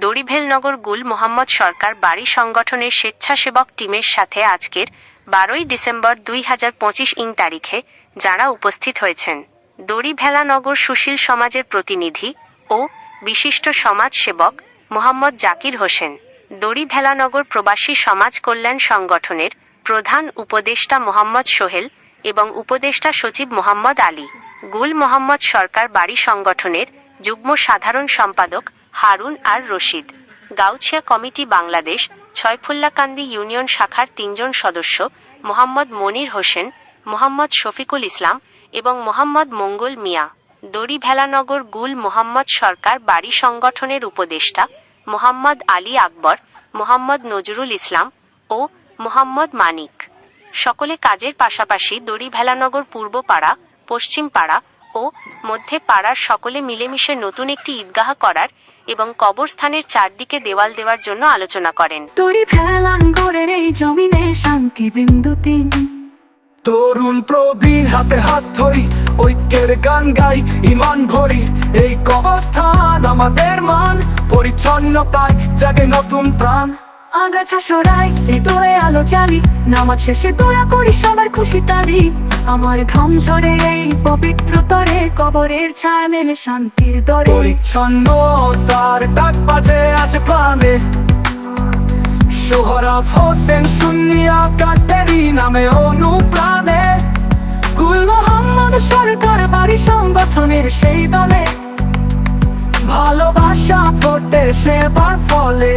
দড়িভেলনগর গুল মোহাম্মদ সরকার বাড়ি সংগঠনের স্বেচ্ছাসেবক টিমের সাথে আজকের 12ই ডিসেম্বর 2025 তারিখে যাঁরা উপস্থিত হয়েছেন দড়িভেলানগর সুশীল সমাজের প্রতিনিধি ও বিশিষ্ট সমাজসেবক মোহাম্মদ জাকির হোসেন, দড়িভেলানগর প্রবাসী সমাজ কল্যাণ সংগঠনের প্রধান উপদেষ্টা মোহাম্মদ সোহেল এবং উপদেষ্টা সচিব মোহাম্মদ আলী, গুল মোহাম্মদ সরকার বাড়ি সংগঠনের যুগ্ম সাধারণ সম্পাদক হারুন আর রশিদ, গাউছিয়া কমিটি বাংলাদেশ ছয়ফুল্লাকান্দি ইউনিয়ন শাখার 3 জন সদস্য মোহাম্মদ মনির হোসেন, মোহাম্মদ শফিকুল ইসলাম এবং মোহাম্মদ মঙ্গল মিয়া, দড়িভেলানগর গুল মোহাম্মদ সরকার বাড়ি সংগঠনের উপদেষ্টা মোহাম্মদ আলী আকবর, মোহাম্মদ নজরুল ইসলাম ও মোহাম্মদ মানিক। সকলে কাজের পাশাপাশি দড়িভেলানগর পূর্ব পাড়া, পশ্চিম পাড়া ও মধ্যে পাড়ার সকলে মিলেমিশে নতুন একটি ঈদগাহ করার এবং কবরস্থানের চারদিকে দেওয়াল দেওয়ার জন্য আলোচনা করেন। দড়িভেলানগরের এই জমিনে শান্তি বিন্দুতে তরুণ প্রবীণ হাতে হাত ধরি, ঐক্যের গান গাই, ইমান ভরি। এই কবরস্থান আমাদের মান, পরিচ্ছন্নতায় জাগে নতুন প্রাণ। আগাছা সরাই, এই দোয়ে আলো জ্বালি, নামাজ শেষে দোয়া করি সবার খুশি তালি। আমার ঘাম ঝরে এই পবিত্র তরে, কবরের ছায়া মেলে শান্তির দরে। পরিচ্ছন্নতার ডাক বাজে আছে প্রাণে, সোহরাব হোসেন সুন্নিয়া কাদেরী নামে অনুপ্রাণে। গুল মোহাম্মদ সরকার বাড়ি সংগঠনের সেই দলে, ভালোবাসা ভোটে সেবার ফলে।